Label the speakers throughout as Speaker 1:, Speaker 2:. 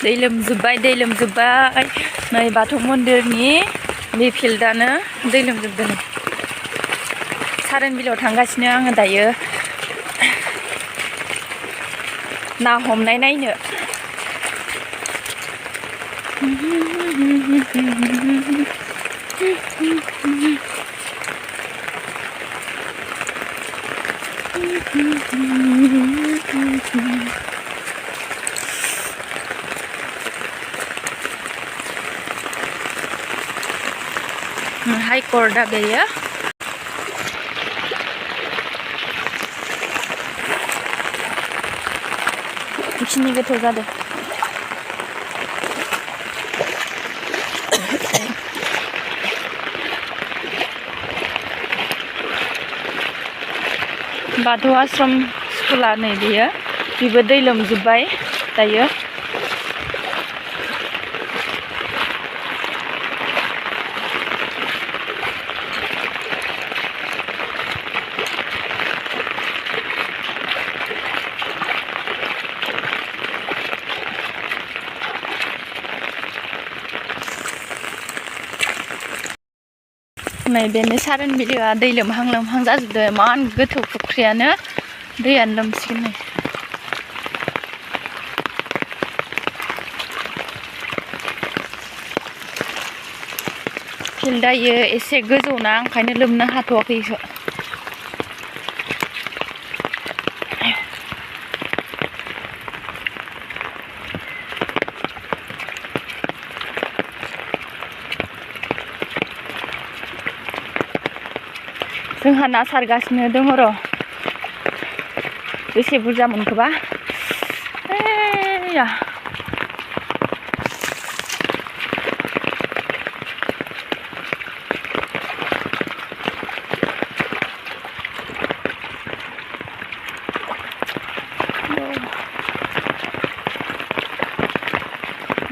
Speaker 1: दै लोमजोब्बाय नै बाथौ मन्दिरनि बे फिल्डआनो दै लोमजोबदों। सारोन बिलोआव थांगासिनो आङो दायो ना हमनाय नायनो। हाइकर्टआ बेयो। बेखिनि गोथौ जादों। बाथौ आश्रम स्कुला नै बेबो दै लोमजोब्बाय दायो। नै बेनो सारोन बिलोआ दै लोमहां जाजोबदों। इमान गोथौ फुख्रियानो दैयानो लोमसिगोन नै। फिल्डआ एसे गोजौना ओंखायनो लोमनो हाथ'वाखै इखो। जोंहा ना सारगासिनो दङ र'। बेसे बुरजा मोनखोबा? एया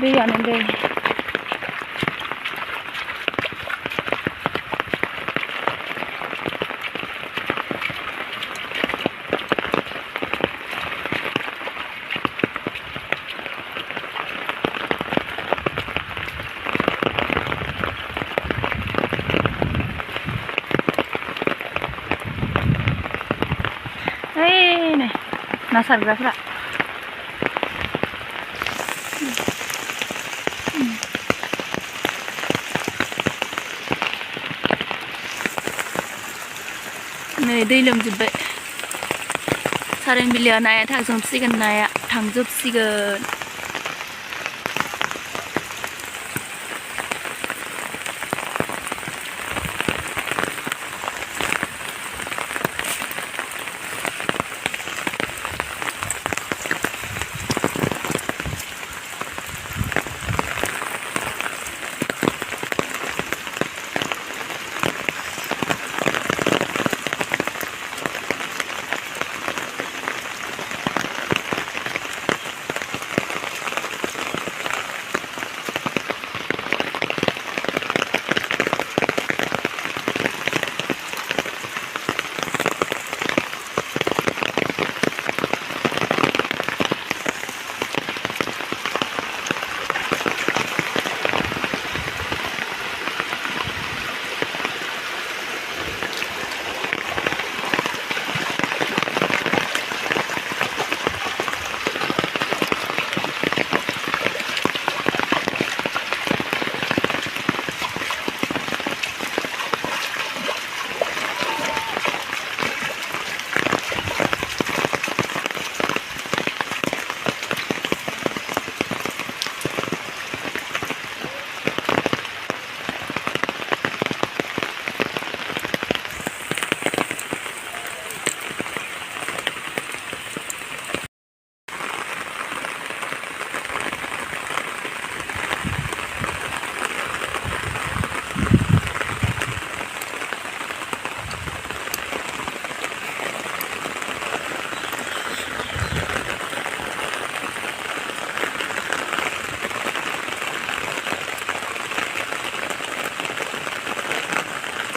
Speaker 1: दैयानो दै। नै ना सारग्राफ्रा नै दै लोमजोब्बाय। सारोन बिलोआ नाया थांजोबसिगोन।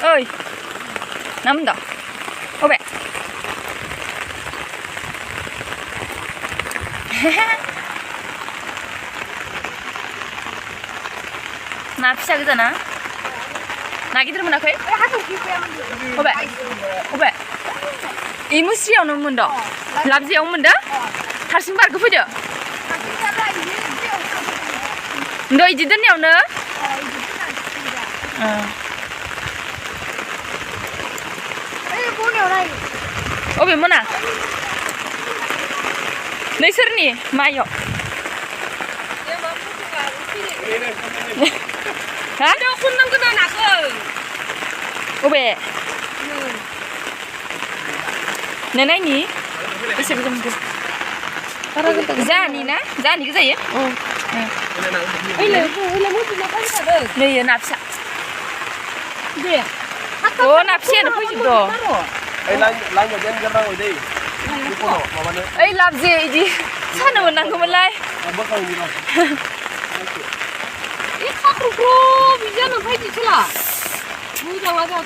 Speaker 1: Ơi, 남다. 오베. ना फिसा गोजा ना ना गिदिर मोनाखै अबे अबे इ मुस्रियावनो मोनदो लाबजेयाव मोनदो हारसिं बारगो फैदो द इदि दोननायावनो अबे मोना नोंसोरनि मायाव हा खननांगोन नाखौ अबे नोनायनि एसे गोजोन जानि ना जानि गोजायो नै ना फिसा अ ना फिसायानो फैजोबदो ओइ लाबजे इदि सानो मोननांगौमोनलाय बिजानो फैदिसोला मोजां लागा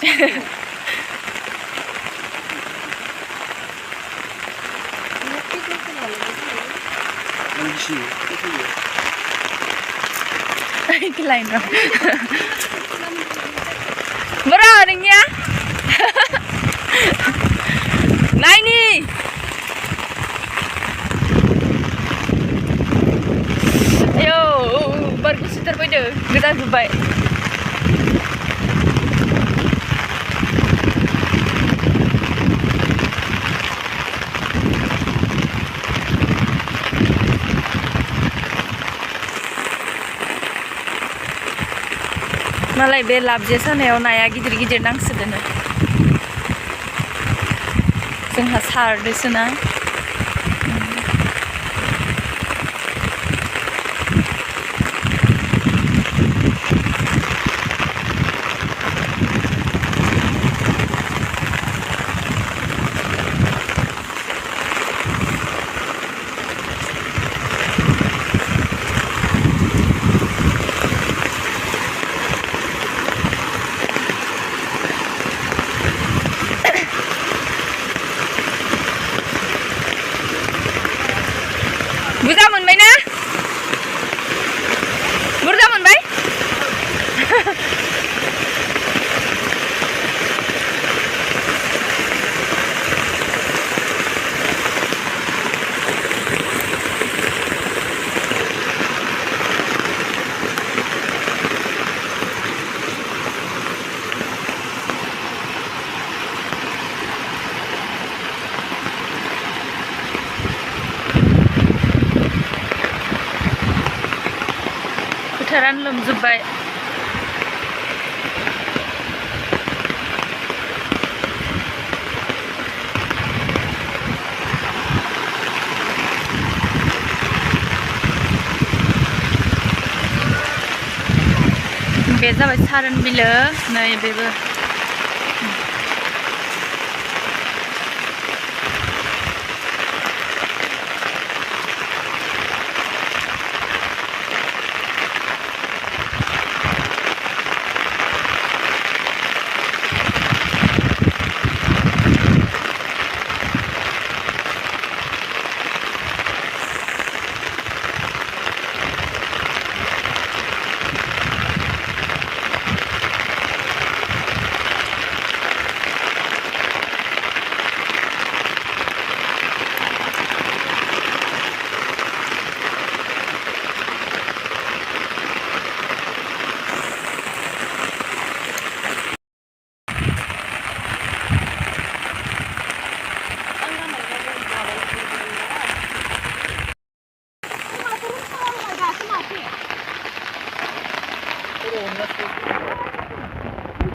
Speaker 1: lain dong. Bro, ringnya. Nah ini. Ayo, baru seter pada kita zubai. Malai be labje saनायाव नाया गिदिर गिदिर नांसोदोनो जोंहा सारदोसोना बुरजा मोनबाय ना बुरजा मोनबाय Sarwn lwmjwbbai बे जाबाय सारन बिलो नै बेबो